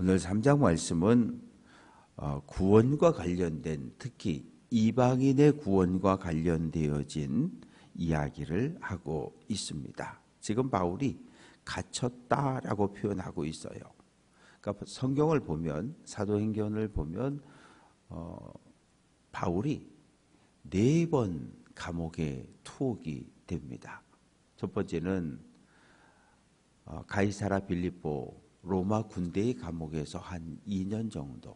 오늘 3장 말씀은 구원과 관련된, 특히 이방인의 구원과 관련되어진 이야기를 하고 있습니다. 지금 바울이 갇혔다라고 표현하고 있어요. 그러니까 성경을 보면, 사도행전을 보면 바울이 4번 감옥에 투옥이 됩니다. 첫 번째는 가이사라 빌립보 로마 군대의 감옥에서 한 2년 정도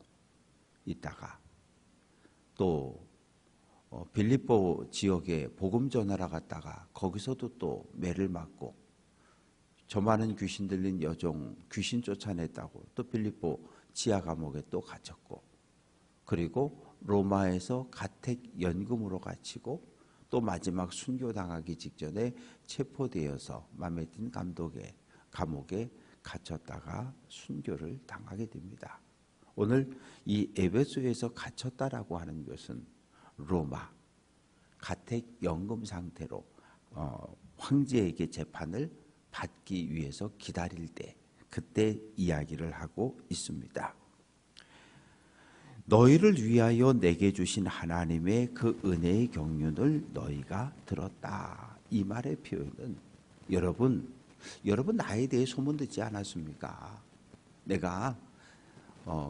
있다가, 또 빌립보 지역에 복음 전하러 갔다가 거기서도 또 매를 맞고, 저 많은 귀신 들린 여종 귀신 쫓아냈다고 또 빌립보 지하 감옥에 또 갇혔고, 그리고 로마에서 가택 연금으로 갇히고, 또 마지막 순교당하기 직전에 체포되어서 마메틴 감독의 감옥에 갇혔다가 순교를 당하게 됩니다. 오늘 이 에베소에서 갇혔다라고 하는 것은 로마 가택 연금 상태로 황제에게 재판을 받기 위해서 기다릴 때, 그때 이야기를 하고 있습니다. 너희를 위하여 내게 주신 하나님의 그 은혜의 경륜을 너희가 들었다. 이 말의 표현은, 여러분 나에 대해 소문 듣지 않았습니까? 내가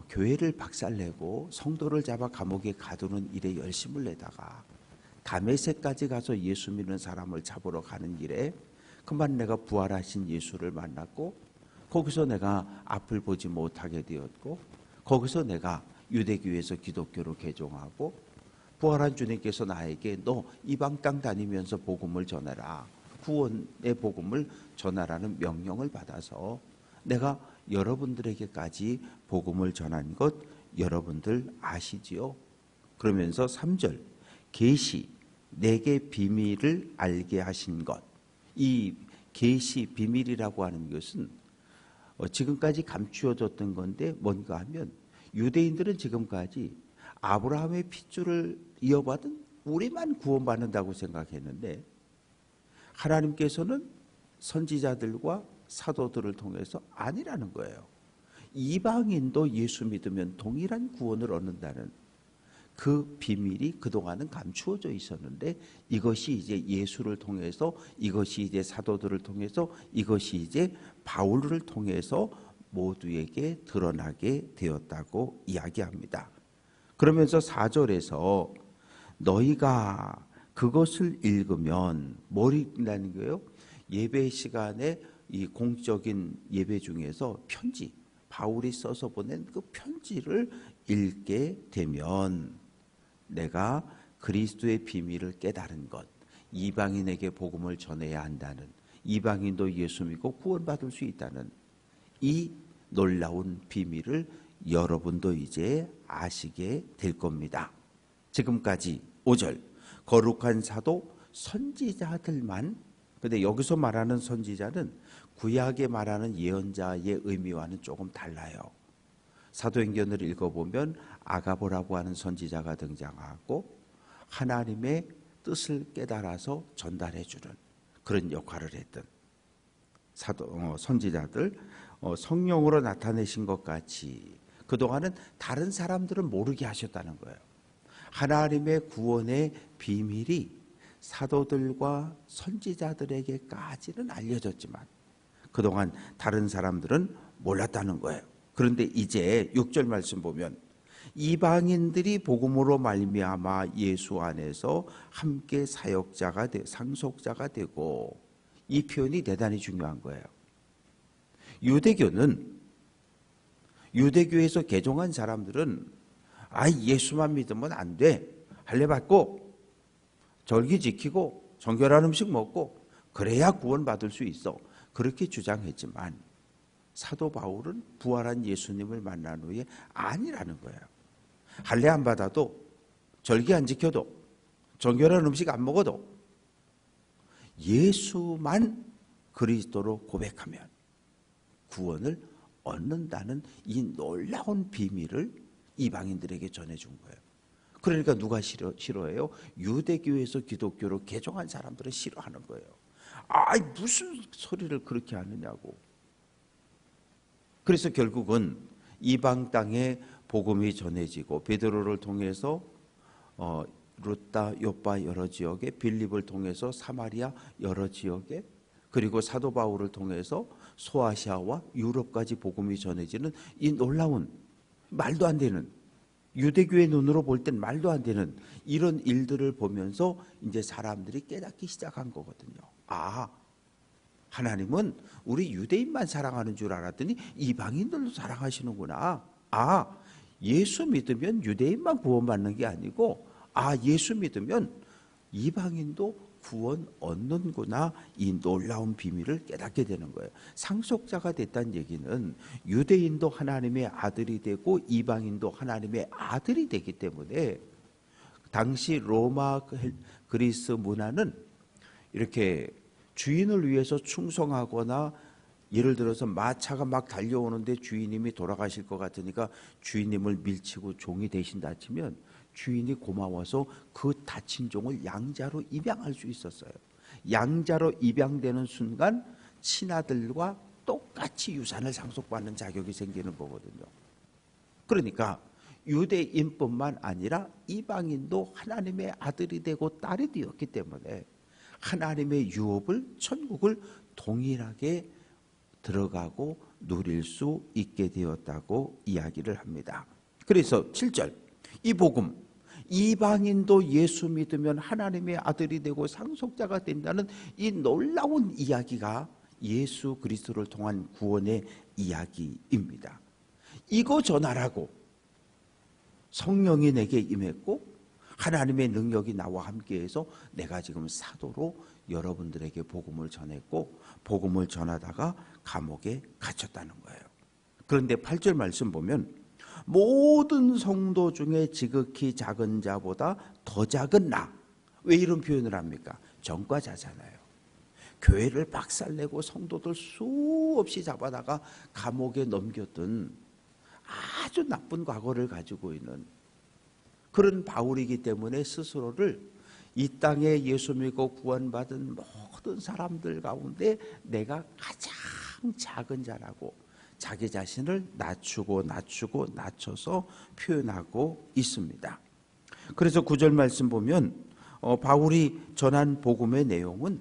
교회를 박살내고 성도를 잡아 감옥에 가두는 일에 열심을 내다가 다메섹까지 가서 예수 믿는 사람을 잡으러 가는 길에 그만 내가 부활하신 예수를 만났고, 거기서 내가 앞을 보지 못하게 되었고, 거기서 내가 유대교에서 기독교로 개종하고, 부활한 주님께서 나에게 너 이방 땅 다니면서 복음을 전해라, 구원의 복음을 전하라는 명령을 받아서 내가 여러분들에게까지 복음을 전한 것 여러분들 아시지요? 그러면서 3절, 계시 내게 비밀을 알게 하신 것. 이 계시 비밀이라고 하는 것은 지금까지 감추어졌던 건데, 뭔가 하면 유대인들은 지금까지 아브라함의 핏줄을 이어받은 우리만 구원받는다고 생각했는데, 하나님께서는 선지자들과 사도들을 통해서 아니라는 거예요. 이방인도 예수 믿으면 동일한 구원을 얻는다는 그 비밀이 그동안은 감추어져 있었는데, 이것이 이제 예수를 통해서, 이것이 이제 사도들을 통해서, 이것이 이제 바울을 통해서 모두에게 드러나게 되었다고 이야기합니다. 그러면서 4절에서 너희가 그것을 읽으면, 뭘 읽는다는 거예요? 예배 시간에 이 공적인 예배 중에서 편지, 바울이 써서 보낸 그 편지를 읽게 되면 내가 그리스도의 비밀을 깨달은 것, 이방인에게 복음을 전해야 한다는, 이방인도 예수 믿고 구원받을 수 있다는 이 놀라운 비밀을 여러분도 이제 아시게 될 겁니다. 지금까지 5절, 거룩한 사도 선지자들만, 근데 여기서 말하는 선지자는 구약에 말하는 예언자의 의미와는 조금 달라요. 사도행전을 읽어보면 아가보라고 하는 선지자가 등장하고, 하나님의 뜻을 깨달아서 전달해주는 그런 역할을 했던 선지자들, 성령으로 나타내신 것 같이 그동안은 다른 사람들은 모르게 하셨다는 거예요. 하나님의 구원의 비밀이 사도들과 선지자들에게까지는 알려졌지만 그동안 다른 사람들은 몰랐다는 거예요. 그런데 이제 6절 말씀 보면 이방인들이 복음으로 말미암아 예수 안에서 함께 사역자가 상속자가 되고, 이 표현이 대단히 중요한 거예요. 유대교에서 개종한 사람들은 예수만 믿으면 안 돼, 할례 받고 절기 지키고 정결한 음식 먹고 그래야 구원받을 수 있어, 그렇게 주장했지만 사도 바울은 부활한 예수님을 만난 후에 아니라는 거예요. 할례 안 받아도, 절기 안 지켜도, 정결한 음식 안 먹어도 예수만 그리스도로 고백하면 구원을 얻는다는 이 놀라운 비밀을 이방인들에게 전해준 거예요. 그러니까 누가 싫어해요? 유대교에서 기독교로 개종한 사람들은 싫어하는 거예요. 무슨 소리를 그렇게 하느냐고. 그래서 결국은 이방 땅에 복음이 전해지고 베드로를 통해서 루다, 요빠 여러 지역에, 빌립을 통해서 사마리아 여러 지역에, 그리고 사도 바울을 통해서 소아시아와 유럽까지 복음이 전해지는 이 놀라운, 말도 안 되는, 유대교의 눈으로 볼 땐 말도 안 되는 이런 일들을 보면서 이제 사람들이 깨닫기 시작한 거거든요. 아, 하나님은 우리 유대인만 사랑하는 줄 알았더니 이방인들도 사랑하시는구나. 아, 예수 믿으면 유대인만 구원받는 게 아니고, 아, 예수 믿으면 이방인도 구원 얻는구나. 이 놀라운 비밀을 깨닫게 되는 거예요. 상속자가 됐다는 얘기는 유대인도 하나님의 아들이 되고 이방인도 하나님의 아들이 되기 때문에, 당시 로마 그리스 문화는 이렇게 주인을 위해서 충성하거나, 예를 들어서 마차가 막 달려오는데 주인님이 돌아가실 것 같으니까 주인님을 밀치고 종이 되신다 치면 주인이 고마워서 그 다친 종을 양자로 입양할 수 있었어요. 양자로 입양되는 순간 친아들과 똑같이 유산을 상속받는 자격이 생기는 거거든요. 그러니까 유대인뿐만 아니라 이방인도 하나님의 아들이 되고 딸이 되었기 때문에 하나님의 유업을, 천국을 동일하게 들어가고 누릴 수 있게 되었다고 이야기를 합니다. 그래서 7절, 이 복음, 이방인도 예수 믿으면 하나님의 아들이 되고 상속자가 된다는 이 놀라운 이야기가 예수 그리스도를 통한 구원의 이야기입니다. 이거 전하라고 성령이 내게 임했고 하나님의 능력이 나와 함께해서 내가 지금 사도로 여러분들에게 복음을 전했고, 복음을 전하다가 감옥에 갇혔다는 거예요. 그런데 8절 말씀 보면 모든 성도 중에 지극히 작은 자보다 더 작은 나. 왜 이런 표현을 합니까? 전과자잖아요. 교회를 박살내고 성도들 수없이 잡아다가 감옥에 넘겼던 아주 나쁜 과거를 가지고 있는 그런 바울이기 때문에 스스로를 이 땅에 예수 믿고 구원받은 모든 사람들 가운데 내가 가장 작은 자라고 자기 자신을 낮춰서 표현하고 있습니다. 그래서 9절 말씀 보면 바울이 전한 복음의 내용은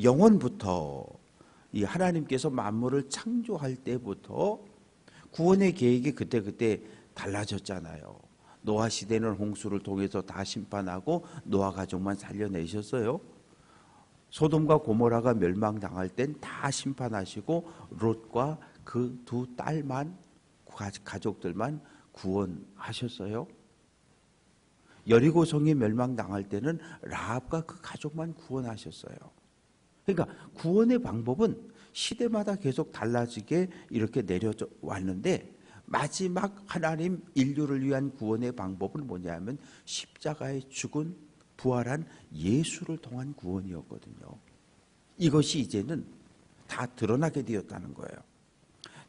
영원부터, 이 하나님께서 만물을 창조할 때부터 구원의 계획이 그때그때 달라졌잖아요. 노아 시대는 홍수를 통해서 다 심판하고 노아 가족만 살려내셨어요. 소돔과 고모라가 멸망당할 땐 다 심판하시고 롯과 그 두 딸만, 가족들만 구원하셨어요. 여리고성이 멸망당할 때는 라합과 그 가족만 구원하셨어요. 그러니까 구원의 방법은 시대마다 계속 달라지게 이렇게 내려왔는데, 마지막 하나님 인류를 위한 구원의 방법은 뭐냐면 십자가에 죽은 부활한 예수를 통한 구원이었거든요. 이것이 이제는 다 드러나게 되었다는 거예요.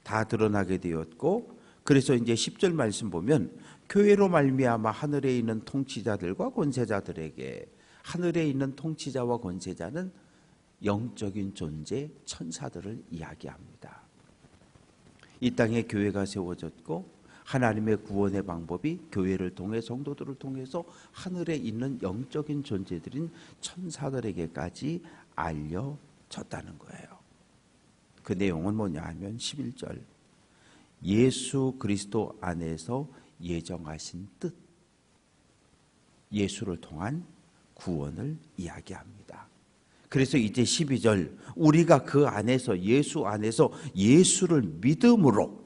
다 드러나게 되었고, 그래서 이제 10절 말씀 보면 교회로 말미암아 하늘에 있는 통치자들과 권세자들에게, 하늘에 있는 통치자와 권세자는 영적인 존재, 천사들을 이야기합니다. 이 땅에 교회가 세워졌고 하나님의 구원의 방법이 교회를 통해, 성도들을 통해서 하늘에 있는 영적인 존재들인 천사들에게까지 알려졌다는 거예요. 그 내용은 뭐냐 하면 11절, 예수 그리스도 안에서 예정하신 뜻, 예수를 통한 구원을 이야기합니다. 그래서 이제 12절, 우리가 그 안에서, 예수 안에서 예수를 믿음으로,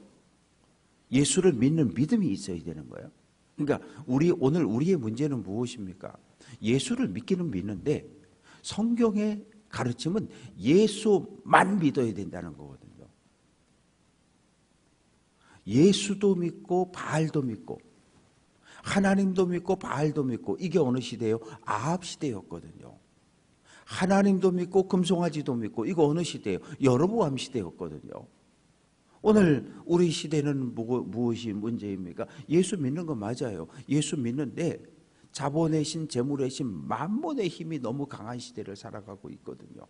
예수를 믿는 믿음이 있어야 되는 거예요. 그러니까 오늘 우리의 문제는 무엇입니까? 예수를 믿기는 믿는데 성경의 가르침은 예수만 믿어야 된다는 거거든요. 예수도 믿고 바알도 믿고 하나님도 믿고 바알도 믿고, 이게 어느 시대예요? 아합 시대였거든요. 하나님도 믿고 금송아지도 믿고, 이거 어느 시대예요? 여로보암 시대였거든요. 오늘 우리 시대는 무엇이 문제입니까? 예수 믿는 거 맞아요. 예수 믿는데 자본의 신, 재물의 신, 만몬의 힘이 너무 강한 시대를 살아가고 있거든요.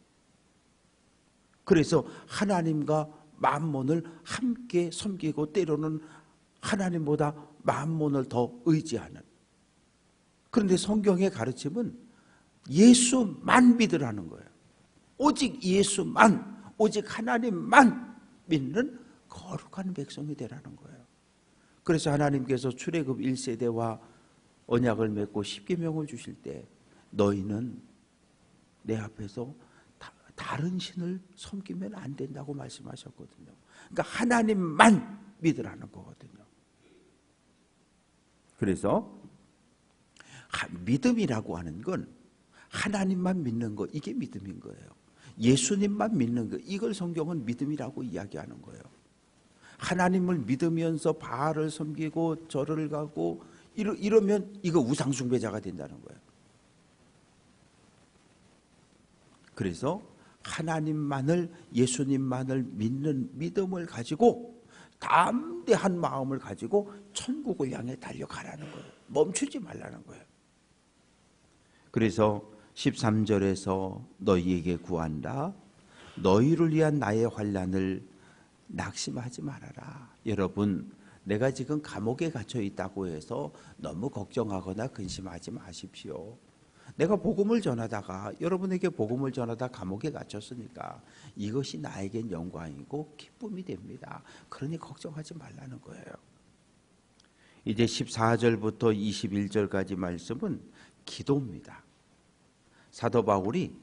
그래서 하나님과 만몬을 함께 섬기고 때로는 하나님보다 만몬을 더 의지하는. 그런데 성경의 가르침은 예수만 믿으라는 거예요. 오직 예수만, 오직 하나님만 믿는 거룩한 백성이 되라는 거예요. 그래서 하나님께서 출애굽 1세대와 언약을 맺고 십계명을 주실 때 너희는 내 앞에서 다른 신을 섬기면 안 된다고 말씀하셨거든요. 그러니까 하나님만 믿으라는 거거든요. 그래서 믿음이라고 하는 건 하나님만 믿는 거, 이게 믿음인 거예요. 예수님만 믿는 거, 이걸 성경은 믿음이라고 이야기하는 거예요. 하나님을 믿으면서 바알을 섬기고 절을 가고 이러면 이거 우상숭배자가 된다는 거예요. 그래서 하나님만을, 예수님만을 믿는 믿음을 가지고 담대한 마음을 가지고 천국을 향해 달려가라는 거예요. 멈추지 말라는 거예요. 그래서 13절에서 너희에게 구한다. 너희를 위한 나의 환난을 낙심하지 말아라. 여러분, 내가 지금 감옥에 갇혀 있다고 해서 너무 걱정하거나 근심하지 마십시오. 내가 복음을 전하다가, 여러분에게 복음을 전하다 감옥에 갇혔으니까 이것이 나에겐 영광이고 기쁨이 됩니다. 그러니 걱정하지 말라는 거예요. 이제 14절부터 21절까지 말씀은 기도입니다. 사도 바울이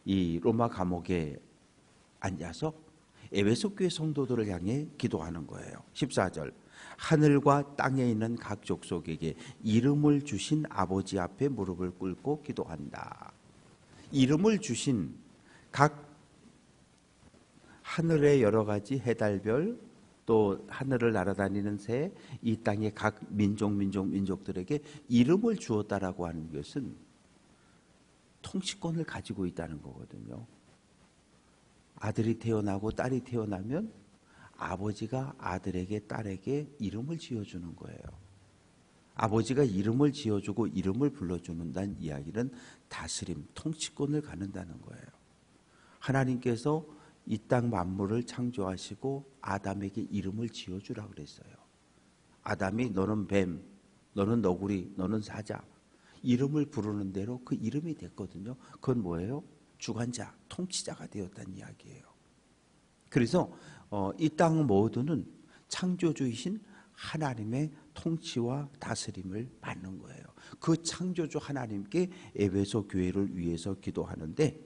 이 로마 감옥에 앉아서 에베소 교회 성도들을 향해 기도하는 거예요. 14절, 하늘과 땅에 있는 각 족속에게 이름을 주신 아버지 앞에 무릎을 꿇고 기도한다. 이름을 주신 각 하늘의 여러 가지 해달별, 또 하늘을 날아다니는 새, 이 땅의 각 민족들에게 이름을 주었다라고 하는 것은 통치권을 가지고 있다는 거거든요. 아들이 태어나고 딸이 태어나면 아버지가 아들에게 딸에게 이름을 지어주는 거예요. 아버지가 이름을 지어주고 이름을 불러주는다는 이야기는 다스림, 통치권을 갖는다는 거예요. 하나님께서 이 땅 만물을 창조하시고 아담에게 이름을 지어주라 그랬어요. 아담이 너는 뱀, 너는 너구리, 너는 사자, 이름을 부르는 대로 그 이름이 됐거든요. 그건 뭐예요? 주관자, 통치자가 되었다는 이야기예요. 그래서 이 땅 모두는 창조주이신 하나님의 통치와 다스림을 받는 거예요. 그 창조주 하나님께 에베소 교회를 위해서 기도하는데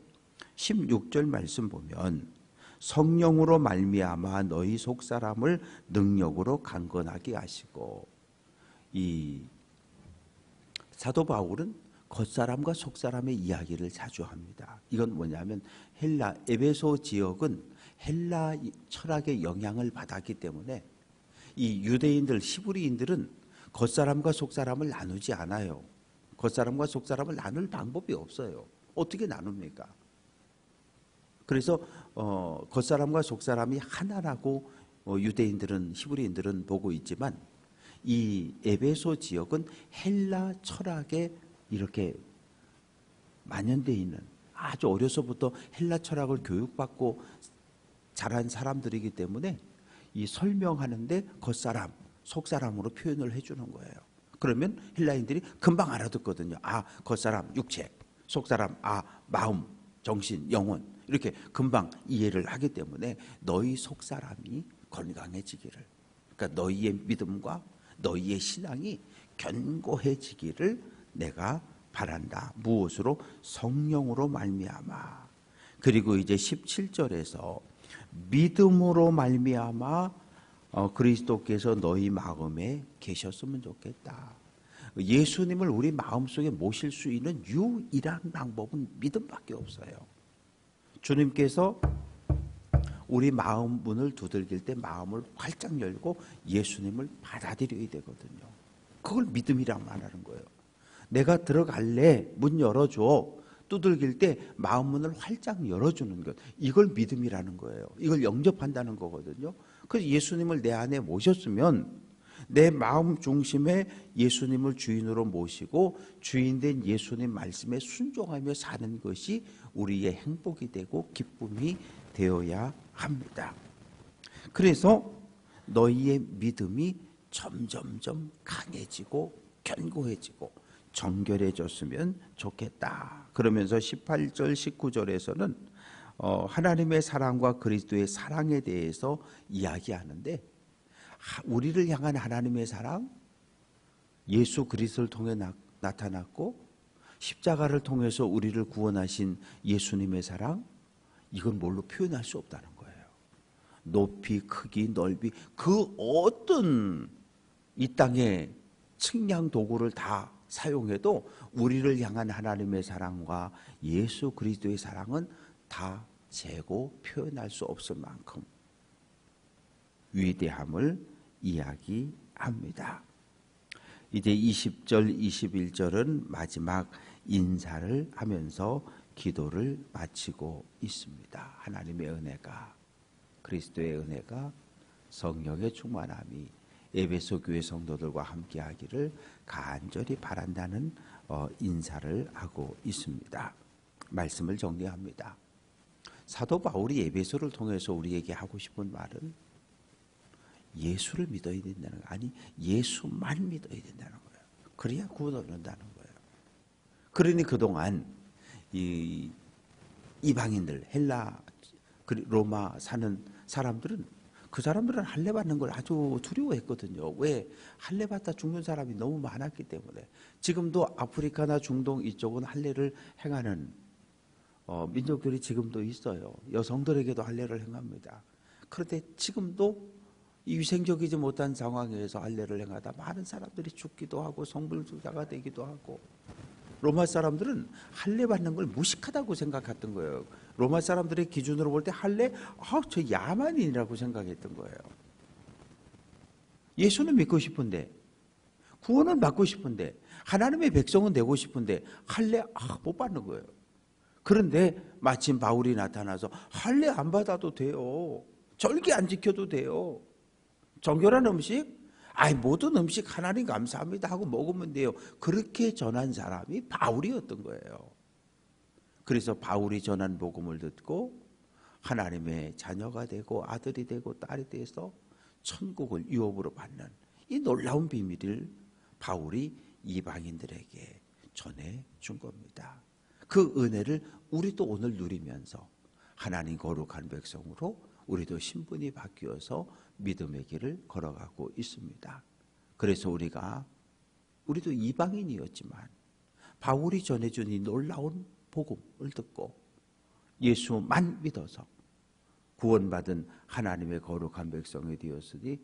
16절 말씀 보면 성령으로 말미암아 너희 속사람을 능력으로 강건하게 하시고, 이 사도 바울은 겉사람과 속사람의 이야기를 자주 합니다. 이건 뭐냐면 에베소 지역은 헬라 철학의 영향을 받았기 때문에 이 유대인들, 히브리인들은 겉사람과 속사람을 나누지 않아요. 겉사람과 속사람을 나눌 방법이 없어요. 어떻게 나눕니까? 그래서 겉사람과 속사람이 하나라고 유대인들은, 히브리인들은 보고 있지만 이 에베소 지역은 헬라 철학에 이렇게 만연되어 있는, 아주 어려서부터 헬라 철학을 교육받고 자란 사람들이기 때문에 이 설명하는데 겉사람, 속사람으로 표현을 해주는 거예요. 그러면 헬라인들이 금방 알아듣거든요. 아, 겉사람 육체, 속사람 마음, 정신, 영혼, 이렇게 금방 이해를 하기 때문에 너희 속사람이 건강해지기를, 그러니까 너희의 믿음과 너희의 신앙이 견고해지기를 내가 바란다. 무엇으로? 성령으로 말미암아. 그리고 이제 17절에서 믿음으로 말미암아 그리스도께서 너희 마음에 계셨으면 좋겠다. 예수님을 우리 마음속에 모실 수 있는 유일한 방법은 믿음밖에 없어요. 주님께서 우리 마음 문을 두들길 때 마음을 활짝 열고 예수님을 받아들여야 되거든요. 그걸 믿음이란 말하는 거예요. 내가 들어갈래, 문 열어줘, 두들길 때 마음 문을 활짝 열어주는 것, 이걸 믿음이라는 거예요. 이걸 영접한다는 거거든요. 그래서 예수님을 내 안에 모셨으면 내 마음 중심에 예수님을 주인으로 모시고 주인된 예수님 말씀에 순종하며 사는 것이 우리의 행복이 되고 기쁨이 되어야 합니다. 그래서 너희의 믿음이 점점점 강해지고 견고해지고 정결해졌으면 좋겠다. 그러면서 18절 19절에서는 하나님의 사랑과 그리스도의 사랑에 대해서 이야기하는데, 우리를 향한 하나님의 사랑, 예수 그리스도를 통해 나타났고 십자가를 통해서 우리를 구원하신 예수님의 사랑, 이건 뭘로 표현할 수 없다는 거예요. 높이, 크기, 넓이, 그 어떤 이 땅의 측량 도구를 다 사용해도 우리를 향한 하나님의 사랑과 예수 그리스도의 사랑은 다 재고 표현할 수 없을 만큼 위대함을 이야기합니다. 이제 20절, 21절은 마지막 인사를 하면서 기도를 마치고 있습니다. 하나님의 은혜가, 그리스도의 은혜가, 성령의 충만함이 에베소 교회 성도들과 함께 하기를 간절히 바란다는 인사를 하고 있습니다. 말씀을 정리합니다. 사도 바울이 에베소를 통해서 우리에게 하고 싶은 말은 예수를 믿어야 된다는 거, 아니 예수만 믿어야 된다는 거예요. 그래야 구원 얻는다는 거예요. 그러니 그동안 이방인들, 헬라, 로마 사는 사람들은, 그 사람들은 할례 받는 걸 아주 두려워했거든요. 왜? 할례 받다 죽는 사람이 너무 많았기 때문에. 지금도 아프리카나 중동 이쪽은 할례를 행하는 민족들이 지금도 있어요. 여성들에게도 할례를 행합니다. 그런데 지금도 이 위생적이지 못한 상황에서 할례를 행하다 많은 사람들이 죽기도 하고 성불자가 되기도 하고, 로마 사람들은 할례 받는 걸 무식하다고 생각했던 거예요. 로마 사람들의 기준으로 볼 때 할례, 저 야만인이라고 생각했던 거예요. 예수는 믿고 싶은데, 구원은 받고 싶은데, 하나님의 백성은 되고 싶은데 할례 못 받는 거예요. 그런데 마침 바울이 나타나서 할례 안 받아도 돼요. 절기 안 지켜도 돼요. 정결한 음식? 모든 음식 하나님 감사합니다 하고 먹으면 돼요. 그렇게 전한 사람이 바울이었던 거예요. 그래서 바울이 전한 복음을 듣고 하나님의 자녀가 되고 아들이 되고 딸이 돼서 천국을 유업으로 받는 이 놀라운 비밀을 바울이 이방인들에게 전해준 겁니다. 그 은혜를 우리도 오늘 누리면서 하나님 거룩한 백성으로 우리도 신분이 바뀌어서 믿음의 길을 걸어가고 있습니다. 그래서 우리도 이방인이었지만 바울이 전해준 이 놀라운 복음을 듣고 예수만 믿어서 구원받은 하나님의 거룩한 백성이 되었으니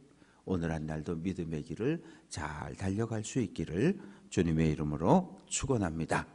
오늘 한 날도 믿음의 길을 잘 달려갈 수 있기를 주님의 이름으로 축원합니다.